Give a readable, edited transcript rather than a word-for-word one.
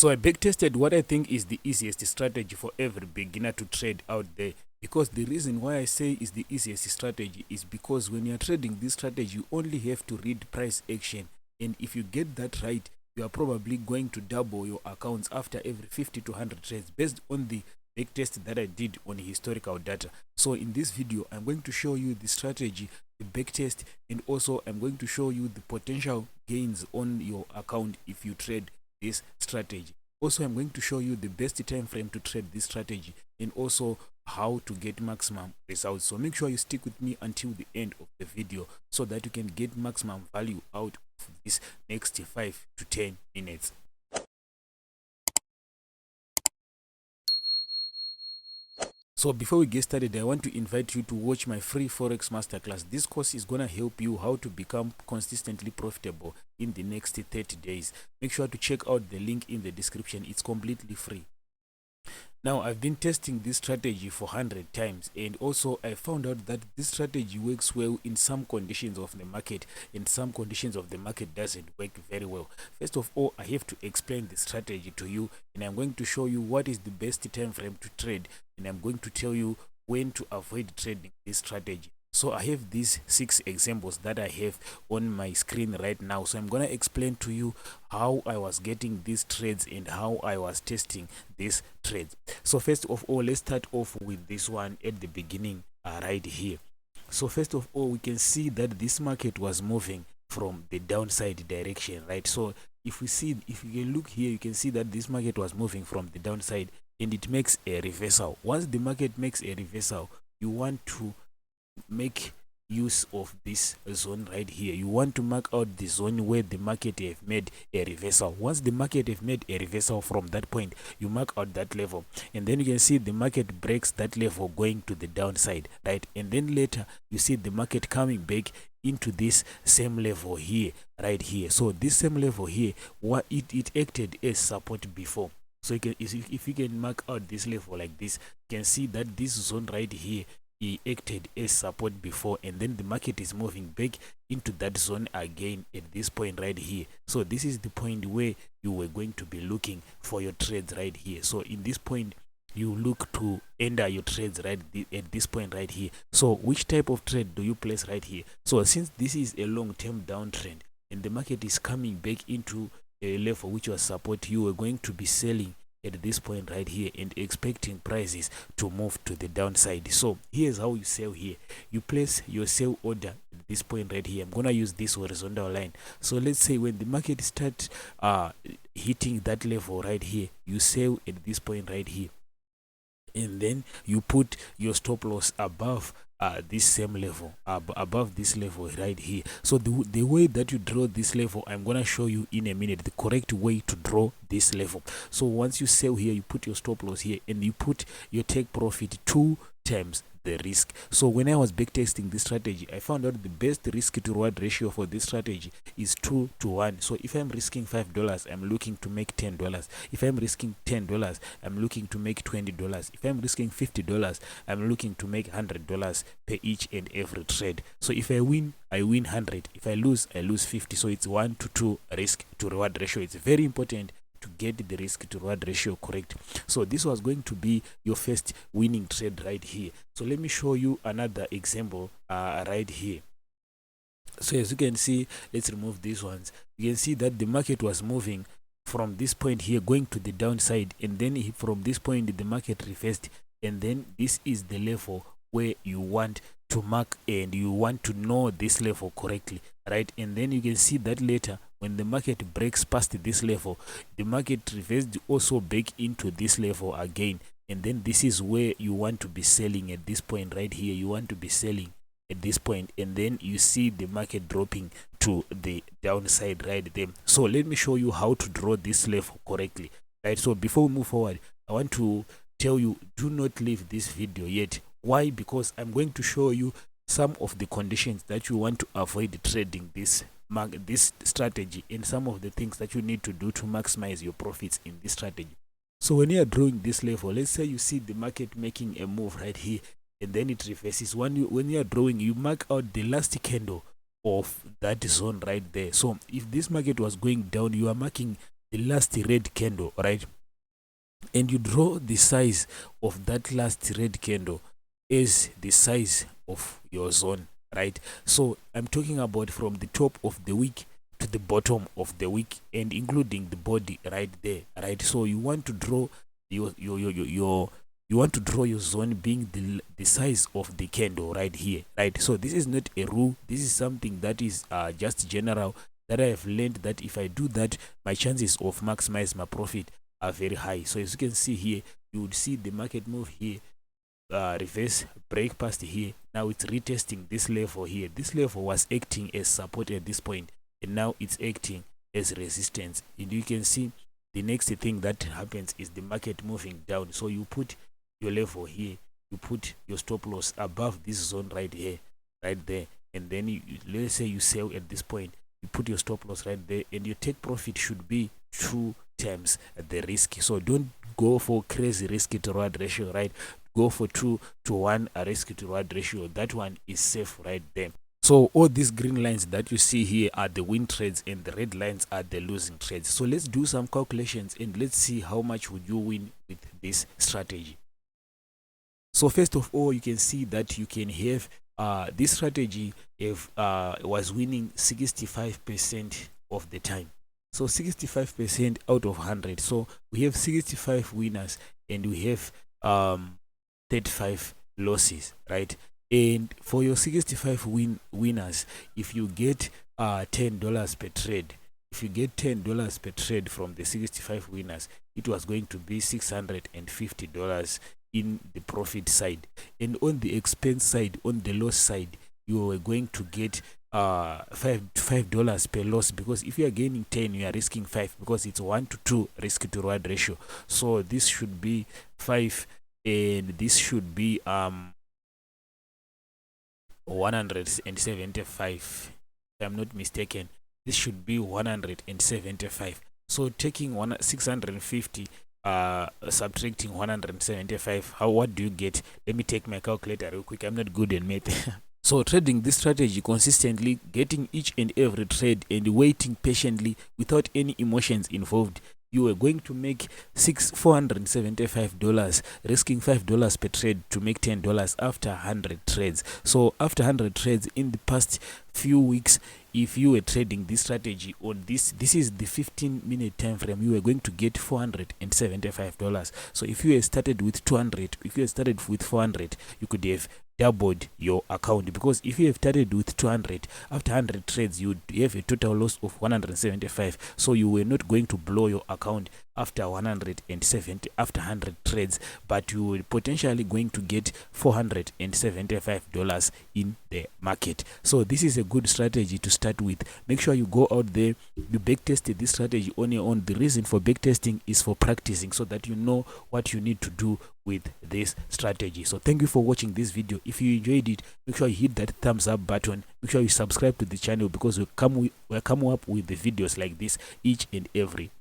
So I backtested what I think is the easiest strategy for every beginner to trade out there. Because the reason why I say is the easiest strategy is because when you're trading this strategy, you only have to read price action. And if you get that right, you are probably going to double your accounts after every 50 to 100 trades based on the backtest that I did on historical data. So in this video, I'm going to show you the strategy, the backtest, and also I'm going to show you the potential gains on your account if you trade this strategy. Also, I'm going to show you the best time frame to trade this strategy and also how to get maximum results. So make sure you stick with me until the end of the video so that you can get maximum value out of this next 5 to 10 minutes. So before we get started, I want to invite you to watch my free Forex Masterclass. This course is going to help you how to become consistently profitable in the next 30 days. Make sure to check out the link in the description. It's completely free. Now, I've been testing this strategy for 100 times, and also I found out that this strategy works well in some conditions of the market, and some conditions of the market doesn't work very well. First of all, I have to explain the strategy to you, and I'm going to show you what is the best time frame to trade, and I'm going to tell you when to avoid trading this strategy. So I have these 6 examples that I have on my screen right now. So I'm going to explain to you how I was getting these trades and how I was testing these trades. So first of all, let's start off with this one at the beginning right here. So first of all, we can see that this market was moving from the downside direction, right? So if you can look here, you can see that this market was moving from the downside and it makes a reversal. Once the market makes a reversal, you want to make use of this zone right here. You want to mark out the zone where the market have made a reversal. Once the market have made a reversal from that point, you mark out that level, and then you can see the market breaks that level going to the downside, right? And then later you see the market coming back into this same level here, right here. So this same level here, what it acted as support before. So you can, if you can mark out this level like this, you can see that this zone right here, he acted as support before, and then the market is moving back into that zone again at this point right here. So this is the point where you were going to be looking for your trades right here. So in this point, you look to enter your trades right at this point right here. So which type of trade do you place right here? So since this is a long-term downtrend and the market is coming back into a level which was support, you are going to be selling at this point right here and expecting prices to move to the downside. So here's how you sell here. You place your sell order at this point right here. I'm gonna use this horizontal line. So let's say when the market starts hitting that level right here, you sell at this point right here, and then you put your stop loss above this same level, above this level right here. So the way that you draw this level, I'm gonna show you in a minute the correct way to draw this level. So once you sell here, you put your stop loss here and you put your take profit 2 times the risk. So when I was backtesting this strategy, I found out the best risk to reward ratio for this strategy is 2 to 1. So if I'm risking $5, I'm looking to make $10. If I'm risking $10, I'm looking to make $20. If I'm risking $50, I'm looking to make $100 per each and every trade. So if I win, I win 100. If I lose 50. So it's 1 to 2 risk to reward ratio. It's very important to get the risk to reward ratio correct. So this was going to be your first winning trade right here. So let me show you another example right here. So as you can see, let's remove these ones. You can see that the market was moving from this point here going to the downside, and then from this point the market reversed, and then this is the level where you want to mark and you want to know this level correctly, right? And then you can see that later when the market breaks past this level, the market reversed also back into this level again, and then this is where you want to be selling at this point right here. You want to be selling at this point, and then you see the market dropping to the downside right there. So let me show you how to draw this level correctly, right? So before we move forward, I want to tell you, do not leave this video yet. Why? Because I'm going to show you some of the conditions that you want to avoid trading this strategy, and some of the things that you need to do to maximize your profits in this strategy. So when you are drawing this level, let's say you see the market making a move right here and then it reverses. When you are drawing, you mark out the last candle of that zone right there. So if this market was going down, you are marking the last red candle, right? And you draw the size of that last red candle as the size of your zone, right? So I'm talking about from the top of the wick to the bottom of the wick, and including the body right there, right? So you want to draw your you want to draw your zone being the size of the candle right here, right? So this is not a rule, this is something that is just general, that I have learned that if I do that, my chances of maximize my profit are very high. So as you can see here, you would see the market move here, reverse, break past here. Now it's retesting this level here. This level was acting as support at this point, and now it's acting as resistance. And you can see the next thing that happens is the market moving down. So you put your level here, you put your stop loss above this zone right here, right there, and then let's say you sell at this point, you put your stop loss right there, and your take profit should be 2 times the risk. So don't go for crazy risk to reward ratio, right? Go for 2 to 1 a risk to reward ratio. That one is safe right there. So all these green lines that you see here are the win trades, and the red lines are the losing trades. So let's do some calculations and let's see how much would you win with this strategy. So first of all, you can see that you can have this strategy was winning 65% of the time. So 65% out of 100. So we have 65 winners and we have 35 losses, right? And for your 65 winners, if you get $10 per trade, if you get $10 per trade from the 65 winners, it was going to be $650 in the profit side. And on the expense side, on the loss side, you are going to get $5 per loss, because if you are gaining 10, you are risking 5, because it's 1 to 2 risk to reward ratio. So this should be 5, and this should be 175, if I'm not mistaken. This should be 175. So taking 650 subtracting 175, what do you get? Let me take my calculator real quick, I'm not good in math. So trading this strategy consistently, getting each and every trade and waiting patiently without any emotions involved, you are going to make $475, risking $5 per trade to make $10 after 100 trades. So after 100 trades in the past few weeks, if you were trading this strategy on this is the 15-minute time frame, you are going to get $475. So if you had started with 200, if you had started with 400, you could have doubled your account, because if you have started with 200, after 100 trades you would have a total loss of 175. So you were not going to blow your account after 170 after 100 trades, but you were potentially going to get $475 in the market. So this is a good strategy to start with. Make sure you go out there, you backtest this strategy on your own. The reason for backtesting is for practicing, so that you know what you need to do with this strategy. So thank you for watching this video. If you enjoyed it, make sure you hit that thumbs up button. Make sure you subscribe to the channel, because we're coming up with the videos like this each and every